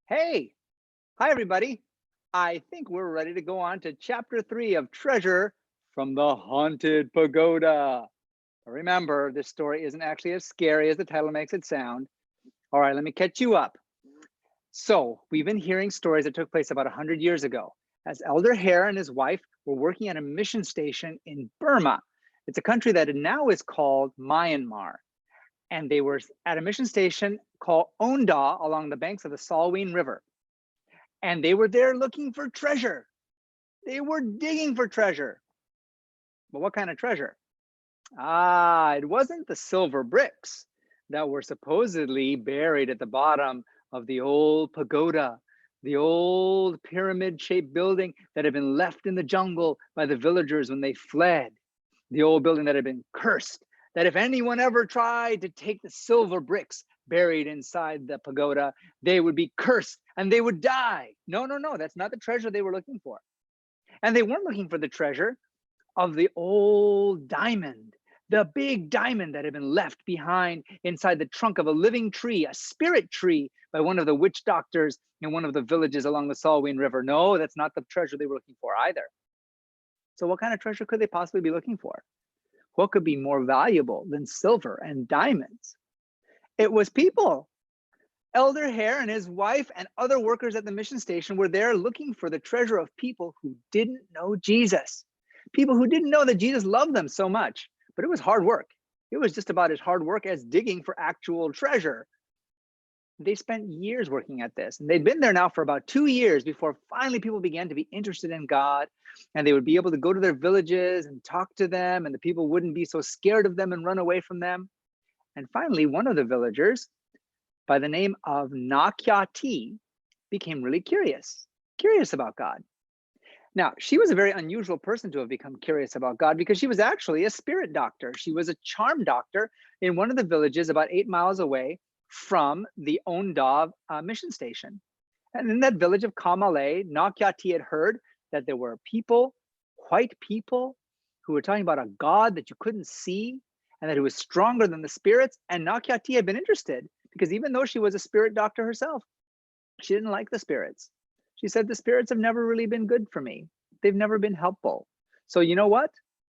Hey, hi everybody. I think we're ready to go on to chapter 3 of Treasure from the Haunted Pagoda. Remember, this story isn't actually as scary as the title makes it sound. All right, let me catch you up. So, we've been hearing stories that took place about 100 years ago as Elder Hare and his wife were working at a mission station in Burma. It's a country that now is called Myanmar. And they were at a mission station called Onda along the banks of the Salween River. And they were there looking for treasure. They were digging for treasure. But what kind of treasure? It wasn't the silver bricks that were supposedly buried at the bottom of the old pagoda, the old pyramid shaped building that had been left in the jungle by the villagers when they fled. The old building that had been cursed, that if anyone ever tried to take the silver bricks buried inside the pagoda, they would be cursed and they would die. No, no, no, that's not the treasure they were looking for. And they weren't looking for the treasure of the old diamond, the big diamond that had been left behind inside the trunk of a living tree, a spirit tree, by one of the witch doctors in one of the villages along the Salween River. No, that's not the treasure they were looking for either. So, what kind of treasure could they possibly be looking for? What could be more valuable than silver and diamonds? It was people. Elder Hare and his wife and other workers at the mission station were there looking for the treasure of people who didn't know Jesus. People who didn't know that Jesus loved them so much. But it was hard work. It was just about as hard work as digging for actual treasure. They spent years working at this, and they'd been there now for about 2 years before finally people began to be interested in God, and they would be able to go to their villages and talk to them, and the people wouldn't be so scared of them and run away from them. And finally, one of the villagers by the name of Nakyati became really curious about God. Now, she was a very unusual person to have become curious about God because she was actually a spirit doctor. She was a charm doctor in one of the villages about 8 miles away from the Ondav mission station. And in that village of Kamale, Nakyati had heard that there were people, white people, who were talking about a God that you couldn't see and that it was stronger than the spirits. And Nakyati had been interested because even though she was a spirit doctor herself, she didn't like the spirits. She said, the spirits have never really been good for me. They've never been helpful. So you know what?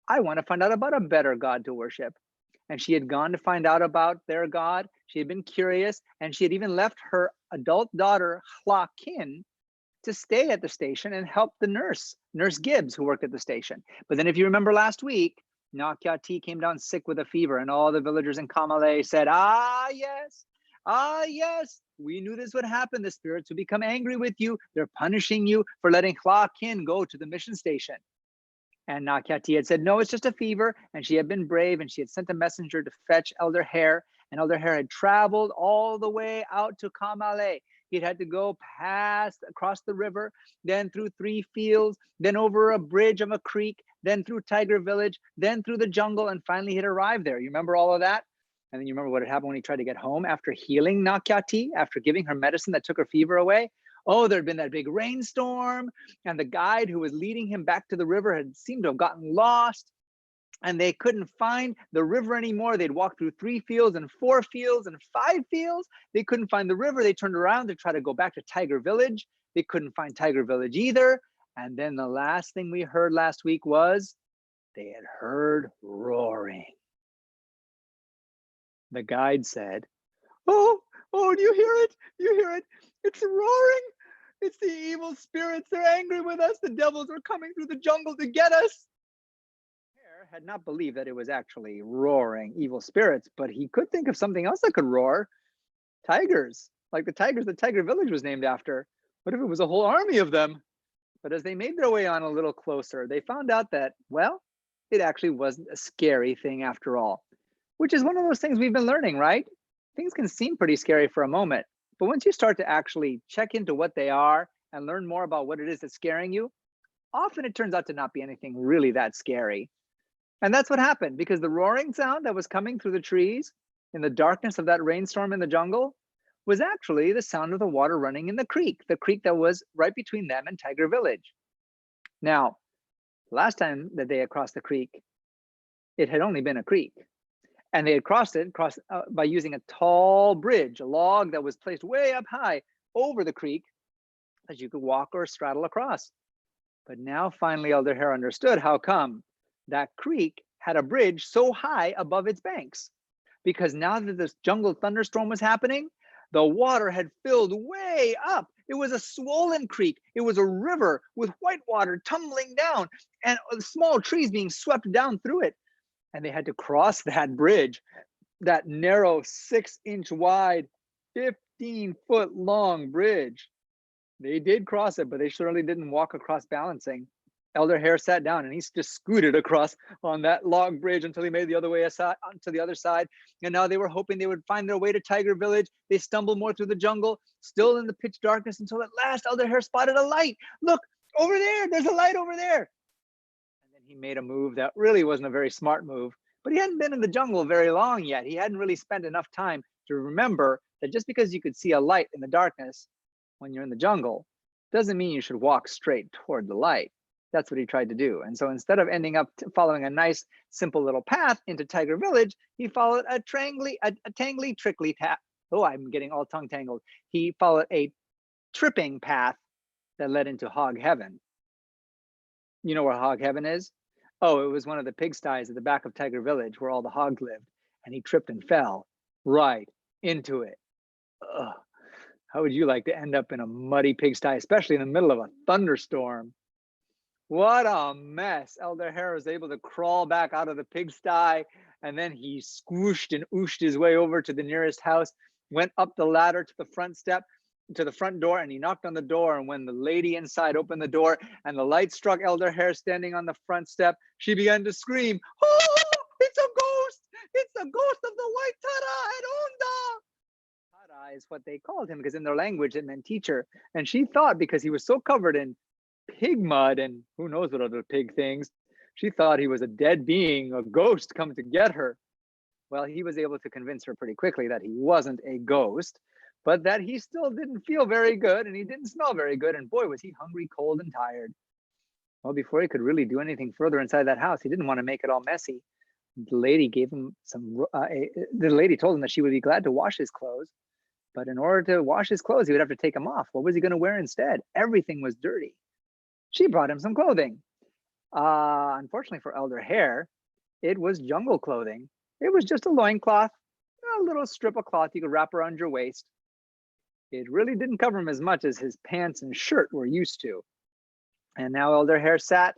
I want to find out about a better God to worship. And she had gone to find out about their God. She had been curious, and she had even left her adult daughter, Hla Kin, to stay at the station and help the Nurse Gibbs, who worked at the station. But then if you remember last week, Nakyati came down sick with a fever, and all the villagers in Kamale said, yes, we knew this would happen. The spirits would become angry with you. They're punishing you for letting Hla Kin go to the mission station. And Nakyati had said, no, it's just a fever. And she had been brave, and she had sent a messenger to fetch Elder Hare. And Elder Hare had traveled all the way out to Kamale. He'd had to go across the river, then through 3 fields, then over a bridge of a creek, then through Tiger Village, then through the jungle, and finally he'd arrived there. You remember all of that? And then you remember what had happened when he tried to get home after healing Nakyati, after giving her medicine that took her fever away? Oh, there'd been that big rainstorm, and the guide who was leading him back to the river had seemed to have gotten lost, and they couldn't find the river anymore. They'd walked through 3 fields and 4 fields and 5 fields. They couldn't find the river. They turned around to try to go back to Tiger Village. They couldn't find Tiger Village either. And then the last thing we heard last week was they had heard roaring. The guide said, oh, do you hear it? You hear it? It's roaring. It's the evil spirits. They're angry with us. The devils are coming through the jungle to get us. Hare had not believed that it was actually roaring evil spirits, but he could think of something else that could roar. Tigers, like the tigers that Tiger Village was named after. What if it was a whole army of them? But as they made their way on a little closer, they found out that, well, it actually wasn't a scary thing after all, which is one of those things we've been learning, right? Things can seem pretty scary for a moment, but once you start to actually check into what they are and learn more about what it is that's scaring you, often it turns out to not be anything really that scary. And that's what happened, because the roaring sound that was coming through the trees in the darkness of that rainstorm in the jungle was actually the sound of the water running in the creek that was right between them and Tiger Village. Now, last time that they had crossed the creek, it had only been a creek. And they had crossed by using a tall bridge, a log that was placed way up high over the creek that you could walk or straddle across. But now finally Elder Hare understood how come that creek had a bridge so high above its banks. Because now that this jungle thunderstorm was happening, the water had filled way up. It was a swollen creek. It was a river with white water tumbling down and small trees being swept down through it. And they had to cross that bridge, that narrow 6-inch wide, 15-foot long bridge. They did cross it, but they surely didn't walk across balancing. Elder Hare sat down and he just scooted across on that log bridge until he made the other way aside, to the other side. And now they were hoping they would find their way to Tiger Village. They stumbled more through the jungle, still in the pitch darkness, until at last Elder Hare spotted a light. Look, over there, there's a light over there. And then he made a move that really wasn't a very smart move, but he hadn't been in the jungle very long yet. He hadn't really spent enough time to remember that just because you could see a light in the darkness when you're in the jungle doesn't mean you should walk straight toward the light. That's what he tried to do. And so instead of ending up following a nice, simple little path into Tiger Village, he followed a tangly, trickly path. Oh, I'm getting all tongue tangled. He followed a tripping path that led into Hog Heaven. You know where Hog Heaven is? Oh, it was one of the pigsties at the back of Tiger Village where all the hogs lived. And he tripped and fell right into it. Ugh. How would you like to end up in a muddy pigsty, especially in the middle of a thunderstorm? What a mess. Elder Hare was able to crawl back out of the pigsty, and then he squooshed and ooshed his way over to the nearest house, went up the ladder to the front step, to the front door, and he knocked on the door. And when the lady inside opened the door and the light struck Elder Hare standing on the front step, she began to scream, "Oh, it's a ghost! It's the ghost of the white Tara at Onda!" Tara is what they called him because in their language it meant teacher. And she thought because he was so covered in pig mud and who knows what other pig things, she thought he was a dead being, a ghost come to get her. Well, he was able to convince her pretty quickly that he wasn't a ghost, but that he still didn't feel very good and he didn't smell very good. And boy, was he hungry, cold, and tired. Well, before he could really do anything further inside that house, he didn't want to make it all messy. The lady gave him the lady told him that she would be glad to wash his clothes. But in order to wash his clothes, he would have to take them off. What was he going to wear instead? Everything was dirty. She brought him some clothing. Unfortunately for Elder Hare, it was jungle clothing. It was just a loincloth, a little strip of cloth you could wrap around your waist. It really didn't cover him as much as his pants and shirt were used to. And now Elder Hare sat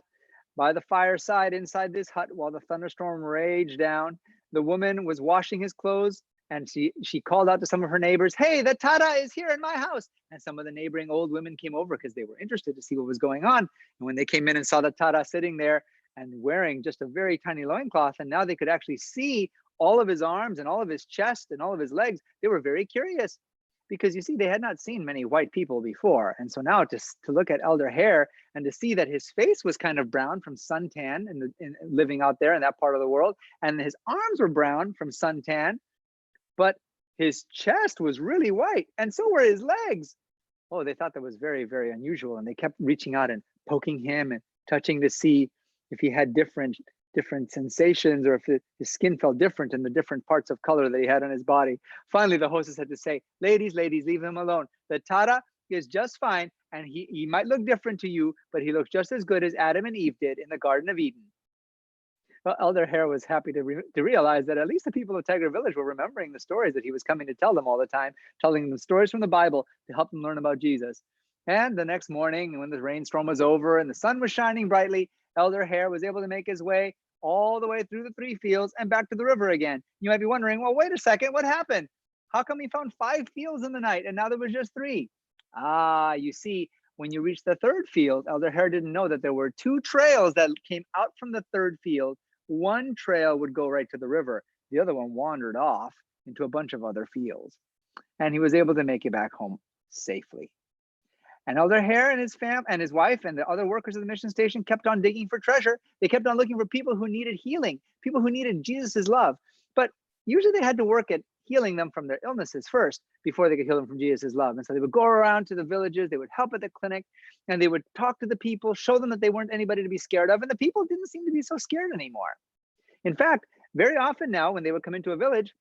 by the fireside inside this hut while the thunderstorm raged down. The woman was washing his clothes, and she called out to some of her neighbors, "Hey, the Tara is here in my house." And some of the neighboring old women came over because they were interested to see what was going on. And when they came in and saw the Tara sitting there and wearing just a very tiny loincloth, and now they could actually see all of his arms and all of his chest and all of his legs, they were very curious. Because you see, they had not seen many white people before. And so now to look at Elder Hare and to see that his face was kind of brown from suntan in living out there in that part of the world, and his arms were brown from suntan, but his chest was really white, and so were his legs. Oh, they thought that was very, very unusual, and they kept reaching out and poking him and touching to see if he had different sensations or if his skin felt different in the different parts of color that he had on his body. Finally, the hostess had to say, ladies, leave him alone. The Tara is just fine, and he might look different to you, but he looks just as good as Adam and Eve did in the Garden of Eden." Well, Elder Hare was happy to realize that at least the people of Tiger Village were remembering the stories that he was coming to tell them all the time, telling them stories from the Bible to help them learn about Jesus. And the next morning, when the rainstorm was over and the sun was shining brightly, Elder Hare was able to make his way all the way through the 3 fields and back to the river again. You might be wondering, well, wait a second, what happened? How come he found 5 fields in the night and now there was just 3? You see, when you reach the 3rd field, Elder Hare didn't know that there were 2 trails that came out from the 3rd field. One trail would go right to the river. The other one wandered off into a bunch of other fields. And he was able to make it back home safely. And Elder Hare and his wife and the other workers of the mission station kept on digging for treasure. They kept on looking for people who needed healing, people who needed Jesus's love. But usually they had to work at healing them from their illnesses first before they could heal them from Jesus's love. And so they would go around to the villages, they would help at the clinic, and they would talk to the people, show them that they weren't anybody to be scared of. And the people didn't seem to be so scared anymore. In fact, very often now when they would come into a village,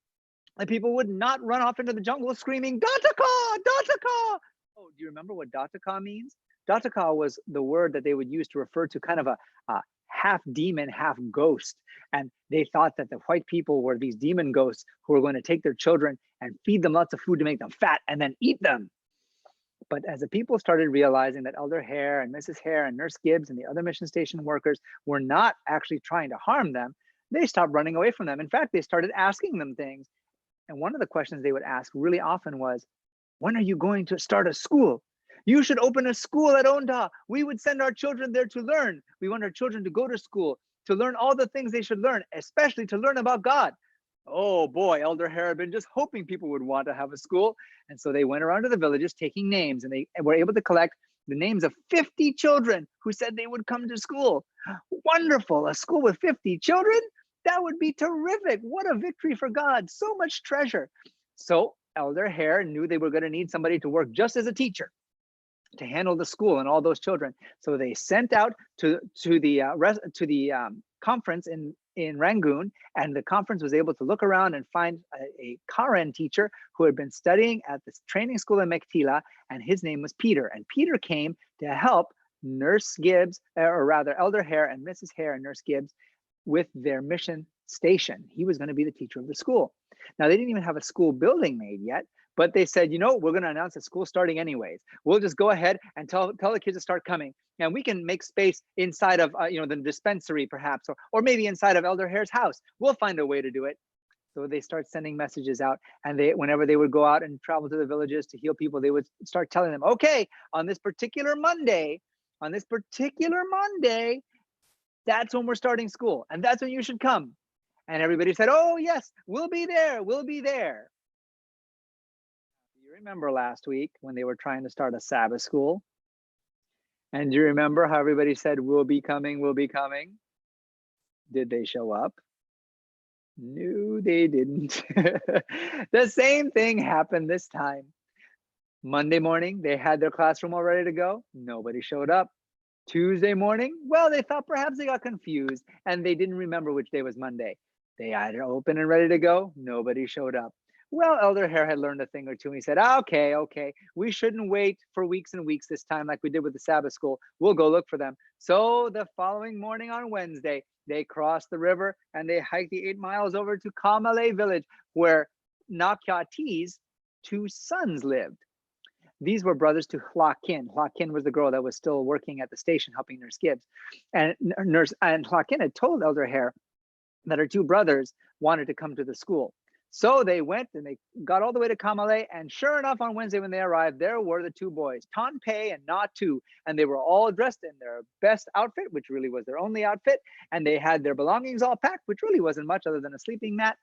the people would not run off into the jungle screaming, "Dataka, Dataka!" Oh, do you remember what Dataka means? Dataka was the word that they would use to refer to kind of a half demon, half ghost. And they thought that the white people were these demon ghosts who were going to take their children and feed them lots of food to make them fat and then eat them. But as the people started realizing that Elder Hare and Mrs. Hare and Nurse Gibbs and the other mission station workers were not actually trying to harm them, they stopped running away from them. In fact, they started asking them things. And one of the questions they would ask really often was, when are you going to start a school? You should open a school at Onda. We would send our children there to learn. We want our children to go to school, to learn all the things they should learn, especially to learn about God. Oh boy, Elder Hare had been just hoping people would want to have a school. And so they went around to the villages taking names, and they were able to collect the names of 50 children who said they would come to school. Wonderful, a school with 50 children? That would be terrific. What a victory for God. So much treasure. So Elder Hare knew they were going to need somebody to work just as a teacher to handle the school and all those children. So they sent out to the conference in Rangoon, and the conference was able to look around and find a Karen teacher who had been studying at this training school in Mektila, and his name was Peter. And Peter came to help Nurse Gibbs, or rather Elder Hare and Mrs. Hare and Nurse Gibbs with their mission station. He was going to be the teacher of the school. Now, they didn't even have a school building made yet, but they said, you know, we're going to announce the school starting anyways. We'll just go ahead and tell the kids to start coming. And we can make space inside of, the dispensary perhaps, or maybe inside of Elder Hare's house. We'll find a way to do it. So they start sending messages out, and whenever they would go out and travel to the villages to heal people, they would start telling them, okay, on this particular Monday, that's when we're starting school, and that's when you should come. And everybody said, oh yes, we'll be there. You remember last week when they were trying to start a Sabbath school? And do you remember how everybody said, we'll be coming? Did they show up? No, they didn't. The same thing happened this time. Monday morning, they had their classroom all ready to go. Nobody showed up. Tuesday morning, well, they thought perhaps they got confused and they didn't remember which day was Monday. They had it open and ready to go. Nobody showed up. Well, Elder Hare had learned a thing or two, and he said, okay, we shouldn't wait for weeks and weeks this time like we did with the Sabbath school. We'll go look for them. So the following morning on Wednesday, they crossed the river and they hiked the 8 miles over to Kamale village, where Nakyati's 2 sons lived. These were brothers to Hlakin. Hlakin was the girl that was still working at the station helping Nurse Gibbs. And Hlakin had told Elder Hare that her 2 brothers wanted to come to the school. So they went and they got all the way to Kamale, and sure enough, on Wednesday when they arrived, there were the 2 boys, Tanpei and Natu, and they were all dressed in their best outfit, which really was their only outfit, and they had their belongings all packed, which really wasn't much other than a sleeping mat,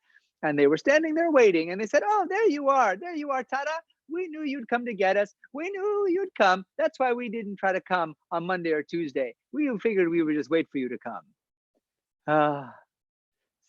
and they were standing there waiting, and they said, oh, there you are, Tada. We knew you'd come to get us. We knew you'd come. That's why we didn't try to come on Monday or Tuesday. We figured we would just wait for you to come.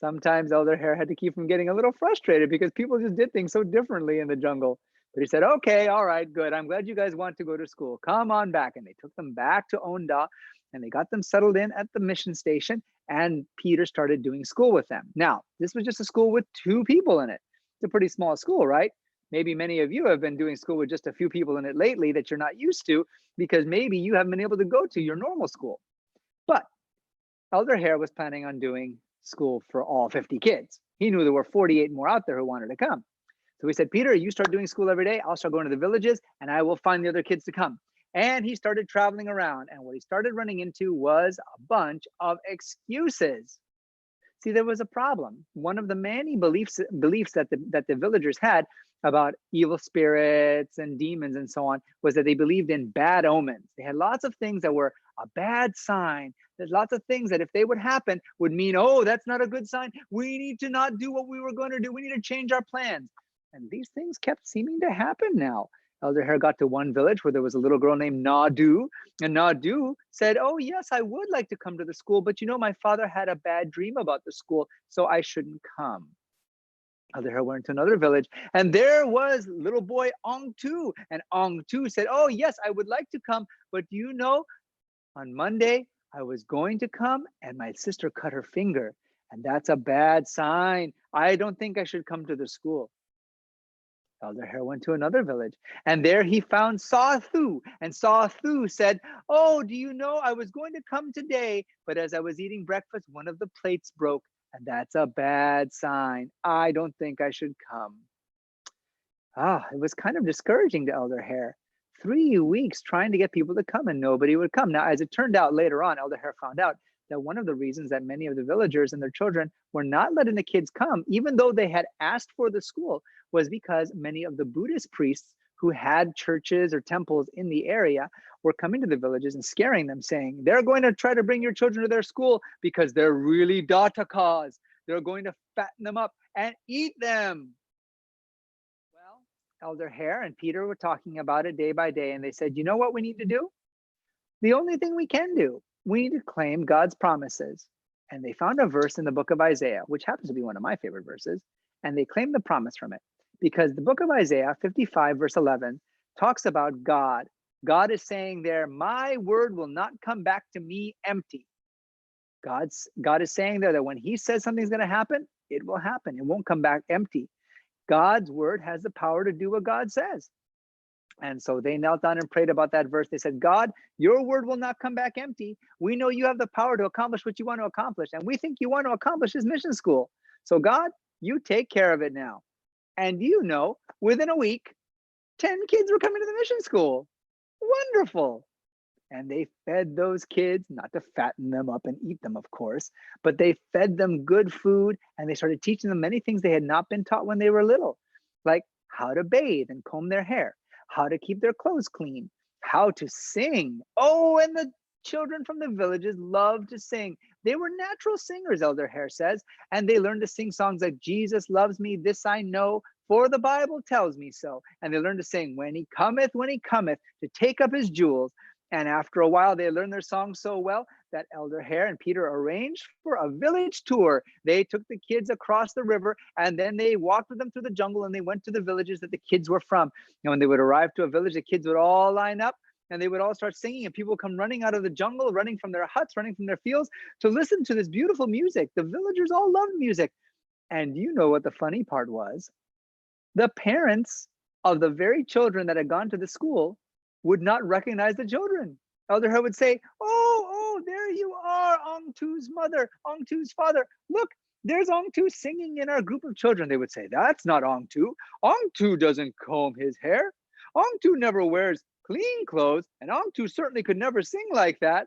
Sometimes Elder Hare had to keep from getting a little frustrated because people just did things so differently in the jungle. But he said, okay, all right, good. I'm glad you guys want to go to school. Come on back. And they took them back to Onda, and they got them settled in at the mission station, and Peter started doing school with them. Now, this was just a school with 2 people in it. It's a pretty small school, right? Maybe many of you have been doing school with just a few people in it lately that you're not used to because maybe you haven't been able to go to your normal school. But Elder Hare was planning on doing school for all 50 kids. He knew there were 48 more out there who wanted to come. So he said, Peter, you start doing school every day. I'll start going to the villages and I will find the other kids to come. And he started traveling around. And what he started running into was a bunch of excuses. See, there was a problem. One of the many beliefs that the villagers had about evil spirits and demons and so on was that they believed in bad omens. They had lots of things that were a bad sign. There's lots of things that if they would happen would mean, oh, that's not a good sign. We need to not do what we were going to do. We need to change our plans. And these things kept seeming to happen now. Elder Hare got to one village where there was a little girl named Nadu, and Nadu said, oh, yes, I would like to come to the school, but you know, my father had a bad dream about the school, so I shouldn't come. Elder Hare went to another village, and there was little boy Ong-Tu, and Ong-Tu said, oh, yes, I would like to come, but you know, on Monday, I was going to come, and my sister cut her finger, and that's a bad sign. I don't think I should come to the school. Elder Hare went to another village, and there he found Sawthu. And Sawthu said, "Oh, do you know, I was going to come today, but as I was eating breakfast, one of the plates broke, and that's a bad sign. I don't think I should come." It was kind of discouraging to Elder Hare. 3 weeks trying to get people to come and nobody would come. Now, as it turned out later on, Elder Hare found out that one of the reasons that many of the villagers and their children were not letting the kids come, even though they had asked for the school, was because many of the Buddhist priests who had churches or temples in the area were coming to the villages and scaring them, saying, they're going to try to bring your children to their school because they're really datakas. They're going to fatten them up and eat them. Well, Elder Hare and Peter were talking about it day by day, and they said, you know what we need to do? The only thing we can do, we need to claim God's promises. And they found a verse in the book of Isaiah, which happens to be one of my favorite verses, and they claimed the promise from it. Because the book of Isaiah 55, verse 11, talks about God. God is saying there, my word will not come back to me empty. God is saying there that when he says something's going to happen, it will happen. It won't come back empty. God's word has the power to do what God says. And so they knelt down and prayed about that verse. They said, God, your word will not come back empty. We know you have the power to accomplish what you want to accomplish. And we think you want to accomplish this mission school. So God, you take care of it now. And you know, within a week, 10 kids were coming to the mission school. Wonderful. And they fed those kids, not to fatten them up and eat them, of course, but they fed them good food, and they started teaching them many things they had not been taught when they were little, like how to bathe and comb their hair, how to keep their clothes clean, how to sing. Oh, and the children from the villages loved to sing. They were natural singers, Elder Hare says, and they learned to sing songs like Jesus loves me, this I know, for the Bible tells me so. And they learned to sing when he cometh, to take up his jewels. And after a while, they learned their song so well that Elder Hare and Peter arranged for a village tour. They took the kids across the river, and then they walked with them through the jungle, and they went to the villages that the kids were from. And when they would arrive to a village, the kids would all line up, and they would all start singing, and people would come running out of the jungle, running from their huts, running from their fields to listen to this beautiful music. The villagers all loved music. And you know what the funny part was? The parents of the very children that had gone to the school would not recognize the children. Elder Hare would say, oh, there you are, Ongtu's mother, Ongtu's father. Look, there's Ongtu singing in our group of children. They would say, that's not Ongtu. Ongtu doesn't comb his hair. Ongtu never wears clean clothes, and Ongtu certainly could never sing like that.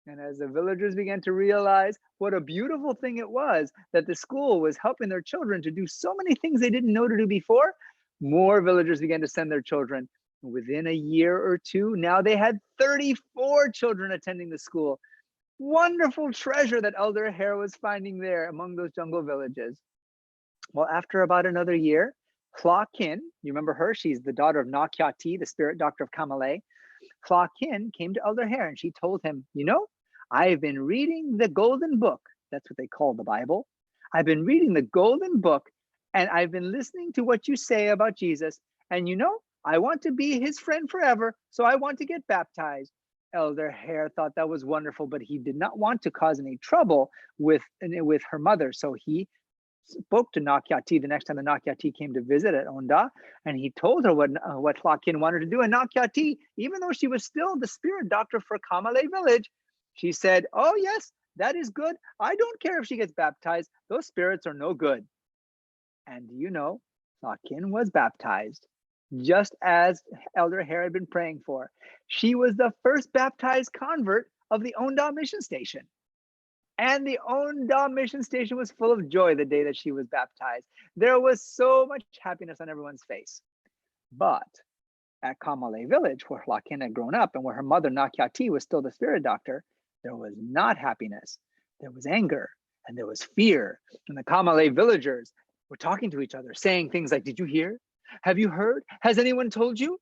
And as the villagers began to realize what a beautiful thing it was that the school was helping their children to do so many things they didn't know to do before, more villagers began to send their children. Within a year or two, now they had 34 children attending the school. Wonderful treasure that Elder Hare was finding there among those jungle villages. Well, after about another year, Hla Kin, you remember her? She's the daughter of Na Kya Ti, the spirit doctor of Kamalei. Hla Kin came to Elder Hare and she told him, you know, I've been reading the Golden Book. That's what they call the Bible. I've been reading the Golden Book, and I've been listening to what you say about Jesus. And you know, I want to be his friend forever, so I want to get baptized. Elder Hare thought that was wonderful, but he did not want to cause any trouble with her mother. So he spoke to Na Kya Ti the next time the Na Kya Ti came to visit at Onda, and he told her what Hla Kin wanted to do. And Na Kya Ti, even though she was still the spirit doctor for Kamalei village, she said, oh yes, that is good. I don't care if she gets baptized. Those spirits are no good. And you know, Hla Kin was baptized, just as Elder Hare had been praying for. She was the first baptized convert of the Onda mission station. And the Onda mission station was full of joy the day that she was baptized. There was so much happiness on everyone's face. But at Kamalei village, where Hla Kin had grown up and where her mother Na Kya Ti was still the spirit doctor, there was not happiness. There was anger and there was fear. And the Kamalei villagers were talking to each other, saying things like, did you hear? Have you heard? Has anyone told you?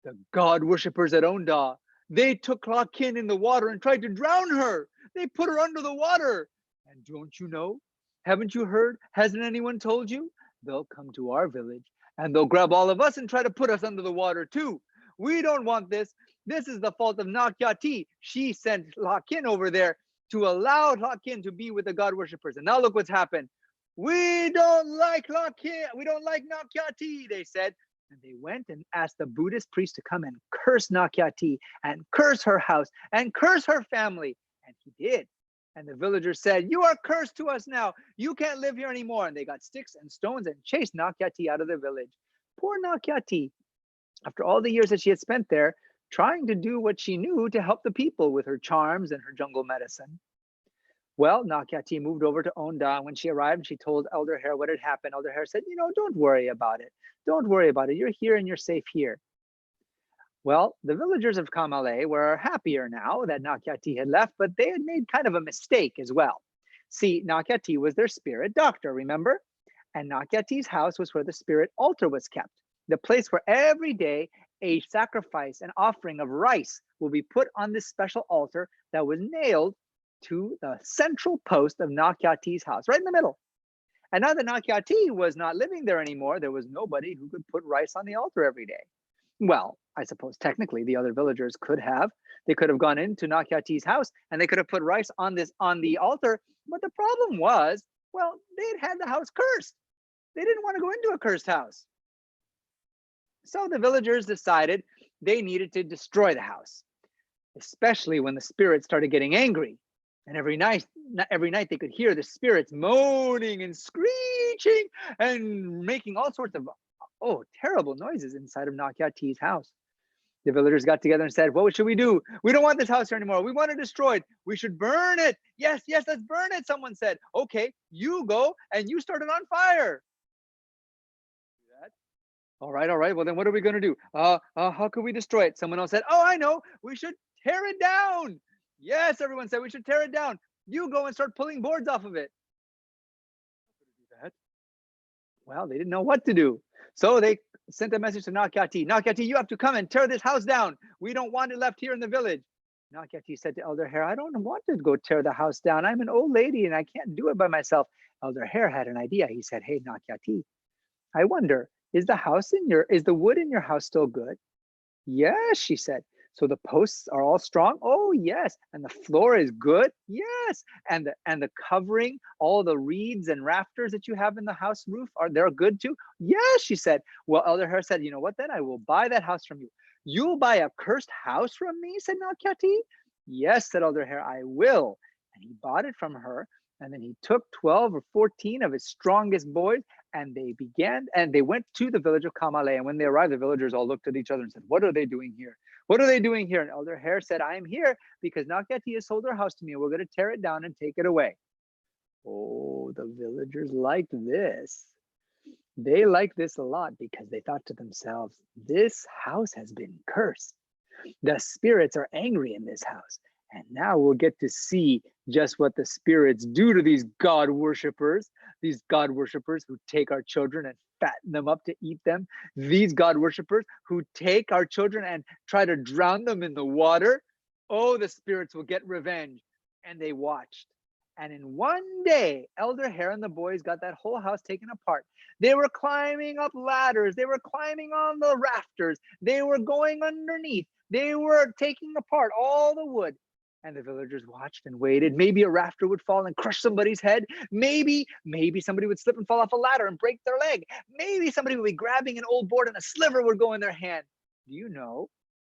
The God worshippers at Onda, they took Hla Kin in the water and tried to drown her. They put her under the water. And don't you know? Haven't you heard? Hasn't anyone told you? They'll come to our village and they'll grab all of us and try to put us under the water too. We don't want this. This is the fault of Na Kya Ti. She sent Hla Kin over there to allow Hla Kin to be with the God worshippers. And now look what's happened. We don't like Nakyati, they said. And they went and asked the Buddhist priest to come and curse Nakyati and curse her house and curse her family. And he did. And the villagers said, "You are cursed to us now. You can't live here anymore." And they got sticks and stones and chased Nakyati out of the village. Poor Nakyati, after all the years that she had spent there, trying to do what she knew to help the people with her charms and her jungle medicine. Well, Nakyati moved over to Onda. When she arrived, she told Elder Hare what had happened. Elder Hare said, don't worry about it. Don't worry about it. You're here and you're safe here. Well, the villagers of Kamale were happier now that Nakyati had left, but they had made kind of a mistake as well. See, Nakyati was their spirit doctor, remember? And Nakyati's house was where the spirit altar was kept, the place where every day a sacrifice, an offering of rice will be put on this special altar that was nailed to the central post of Nakyati's house, right in the middle. And now that Nakyati was not living there anymore, there was nobody who could put rice on the altar every day. Well, I suppose technically the other villagers could have. They could have gone into Nakyati's house and they could have put rice on the altar. But the problem was, well, they'd had the house cursed. They didn't want to go into a cursed house. So the villagers decided they needed to destroy the house, especially when the spirits started getting angry. And every night they could hear the spirits moaning and screeching and making all sorts of terrible noises inside of Nakyati's house. The villagers got together and said, "What should we do? We don't want this house here anymore. We want it destroyed. We should burn it." Yes, let's burn it, someone said. "Okay, you go and you start it on fire." All right. Well, then what are we going to do? How can we destroy it? Someone else said, "Oh, I know. We should tear it down." Yes, everyone said we should tear it down. You go and start pulling boards off of it. Well, they didn't know what to do. So they sent a message to Nakyati. "Nakyati, you have to come and tear this house down. We don't want it left here in the village." Nakyati said to Elder Hare, "I don't want to go tear the house down. I'm an old lady and I can't do it by myself." Elder Hare had an idea. He said, "Hey, Nakyati, I wonder, is the wood in your house still good?" "Yes," she said. "So the posts are all strong?" "Oh, yes." "And the floor is good?" "Yes." And the covering, all the reeds and rafters that you have in the house roof, they're good too?" "Yes," she said. Well, Elder Hare said, "You know what then? I will buy that house from you." "You'll buy a cursed house from me?" said Nakyati. "Yes," said Elder Hare, "I will." And he bought it from her. And then he took 12 or 14 of his strongest boys and they went to the village of Kamale. And when they arrived, the villagers all looked at each other and said, "What are they doing here? What are they doing here?" And Elder Hare said, "I am here because Nakyati has sold her house to me and we're going to tear it down and take it away." Oh, the villagers liked this. They liked this a lot because they thought to themselves, this house has been cursed. The spirits are angry in this house. And now we'll get to see just what the spirits do to these God worshippers who take our children and fatten them up to eat them. These God worshippers who take our children and try to drown them in the water. Oh, the spirits will get revenge. And they watched. And in one day, Elder Hare and the boys got that whole house taken apart. They were climbing up ladders. They were climbing on the rafters. They were going underneath. They were taking apart all the wood. And the villagers watched and waited. Maybe a rafter would fall and crush somebody's head. Maybe somebody would slip and fall off a ladder and break their leg. Maybe somebody would be grabbing an old board and a sliver would go in their hand. Do you know?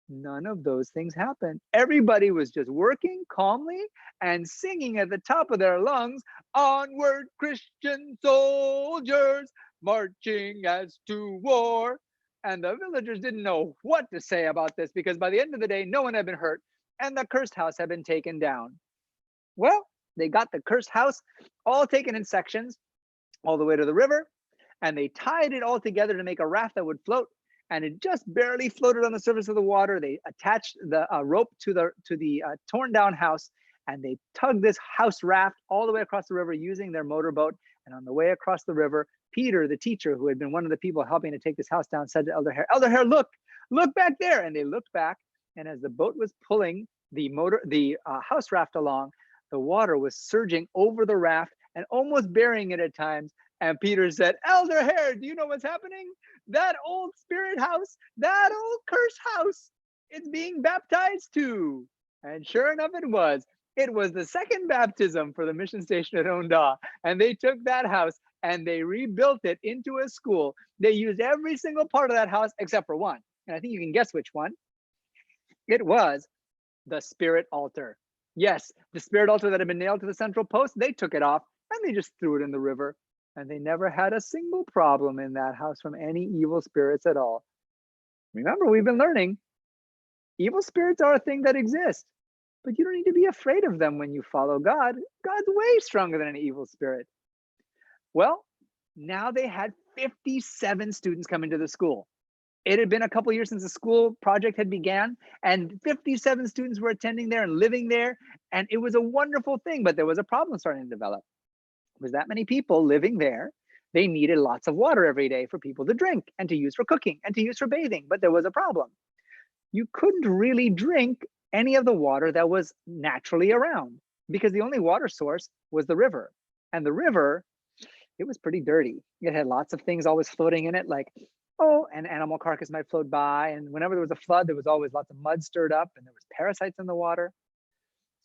None of those things happened. Everybody was just working calmly and singing at the top of their lungs, "Onward, Christian soldiers, marching as to war." And the villagers didn't know what to say about this because by the end of the day, no one had been hurt and the cursed house had been taken down. Well, they got the cursed house all taken in sections all the way to the river, and they tied it all together to make a raft that would float, and it just barely floated on the surface of the water. They attached the rope to the torn down house, and they tugged this house raft all the way across the river using their motorboat. And on the way across the river, Peter, the teacher, who had been one of the people helping to take this house down, said to Elder Hare, "Elder Hare, look back there." And they looked back, and as the boat was pulling the house raft along, the water was surging over the raft and almost burying it at times. And Peter said, "Elder Hare, do you know what's happening? That old spirit house, that old cursed house, it's being baptized too." And sure enough, it was. It was the second baptism for the mission station at Onda. And they took that house and they rebuilt it into a school. They used every single part of that house except for one. And I think you can guess which one. It was the spirit altar. Yes, the spirit altar that had been nailed to the central post, they took it off and they just threw it in the river. And they never had a single problem in that house from any evil spirits at all. Remember, we've been learning evil spirits are a thing that exists, but you don't need to be afraid of them when you follow God. God's way stronger than an evil spirit. Well, now they had 57 students come into the school. It had been a couple years since the school project had began, and 57 students were attending there and living there, and it was a wonderful thing, but there was a problem starting to develop. It was that many people living there, they needed lots of water every day for people to drink and to use for cooking and to use for bathing, but there was a problem. You couldn't really drink any of the water that was naturally around because the only water source was the river. And the river, it was pretty dirty. It had lots of things always floating in it, like, oh, an animal carcass might float by. And whenever there was a flood, there was always lots of mud stirred up and there was parasites in the water.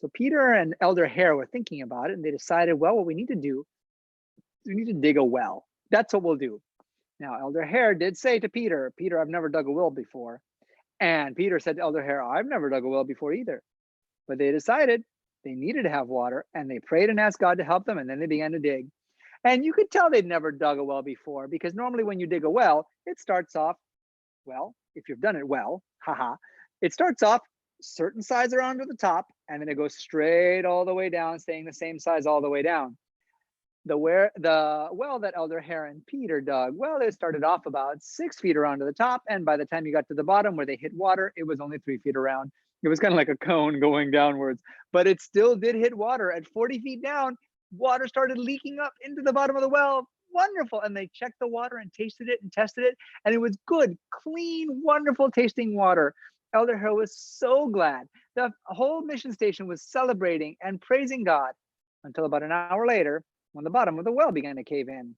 So Peter and Elder Hare were thinking about it and they decided, well, what we need to do is we need to dig a well. That's what we'll do. Now, Elder Hare did say to Peter, Peter, I've never dug a well before. And Peter said to Elder Hare, I've never dug a well before either. But they decided they needed to have water and they prayed and asked God to help them and then they began to dig. And you could tell they'd never dug a well before because normally when you dig a well, it starts off, well, if you've done it well, haha, it starts off certain size around to the top and then it goes straight all the way down, staying the same size all the way down. The well that Elder Hare and Peter dug, well, they started off about 6 feet around to the top, and by the time you got to the bottom where they hit water, it was only 3 feet around. It was kind of like a cone going downwards, but it still did hit water. At 40 feet down, water started leaking up into the bottom of the well. Wonderful. And they checked the water and tasted it and tested it, and it was good, clean, wonderful tasting water. Elder Hare was so glad. The whole mission station was celebrating and praising God until about an hour later, when the bottom of the well began to cave in.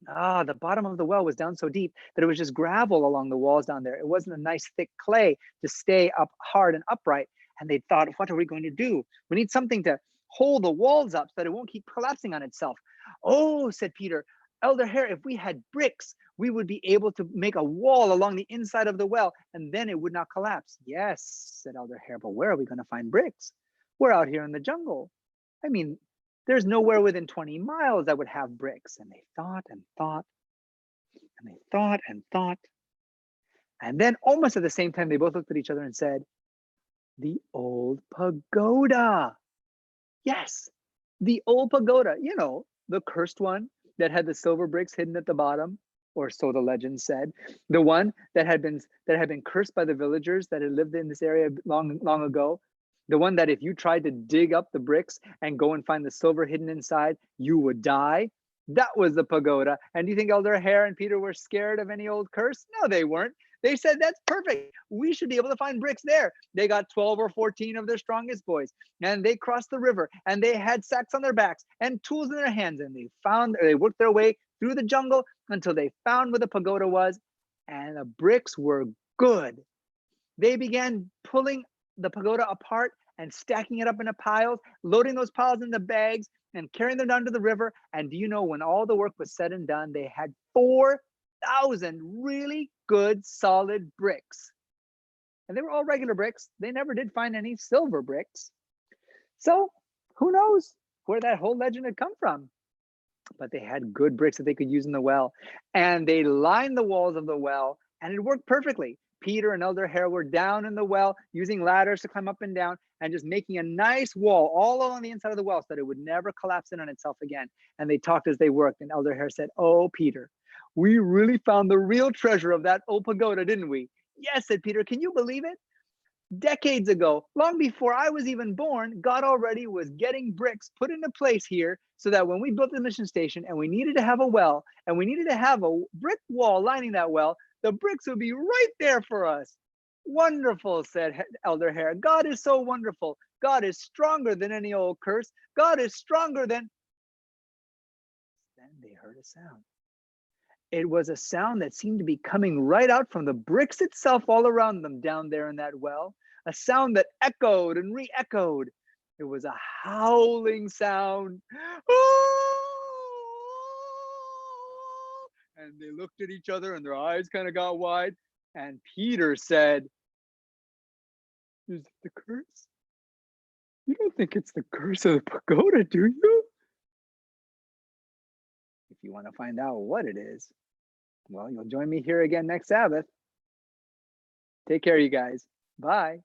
The bottom of the well was down so deep that it was just gravel along the walls down there. It wasn't a nice thick clay to stay up hard and upright. And they thought, what are we going to do? We need something to hold the walls up so that it won't keep collapsing on itself. Oh, said Peter, Elder Hare, if we had bricks, we would be able to make a wall along the inside of the well, and then it would not collapse. Yes, said Elder Hare, but where are we going to find bricks? We're out here in the jungle. I mean, there's nowhere within 20 miles that would have bricks. And they thought and thought, and they thought and thought. And then almost at the same time, they both looked at each other and said, the old pagoda. Yes, the old pagoda, you know, the cursed one that had the silver bricks hidden at the bottom, or so the legend said. The one that had been cursed by the villagers that had lived in this area long ago. The one that if you tried to dig up the bricks and go and find the silver hidden inside, you would die. That was the pagoda. And do you think Elder Hare and Peter were scared of any old curse? No, they weren't. They said, that's perfect. We should be able to find bricks there. They got 12 or 14 of their strongest boys, and they crossed the river, and they had sacks on their backs and tools in their hands, and they worked their way through the jungle until they found where the pagoda was, and the bricks were good. They began pulling the pagoda apart and stacking it up into piles, loading those piles into bags and carrying them down to the river. And do you know, when all the work was said and done, they had 4,000 really good solid bricks. And they were all regular bricks. They never did find any silver bricks. So who knows where that whole legend had come from? But they had good bricks that they could use in the well. And they lined the walls of the well, and it worked perfectly. Peter and Elder Hare were down in the well using ladders to climb up and down and just making a nice wall all along the inside of the well so that it would never collapse in on itself again. And they talked as they worked, and Elder Hare said, oh, Peter, we really found the real treasure of that old pagoda, didn't we? Yes, said Peter, can you believe it? Decades ago, long before I was even born, God already was getting bricks put into place here so that when we built the mission station and we needed to have a well and we needed to have a brick wall lining that well, the bricks would be right there for us. Wonderful, said Elder Hare. God is so wonderful. God is stronger than any old curse. God is stronger than... Then they heard a sound. It was a sound that seemed to be coming right out from the bricks itself all around them down there in that well. A sound that echoed and re-echoed. It was a howling sound. And they looked at each other and their eyes kind of got wide. And Peter said, "Is it the curse? You don't think it's the curse of the pagoda, do you?" If you want to find out what it is, well, you'll join me here again next Sabbath. Take care, you guys. Bye.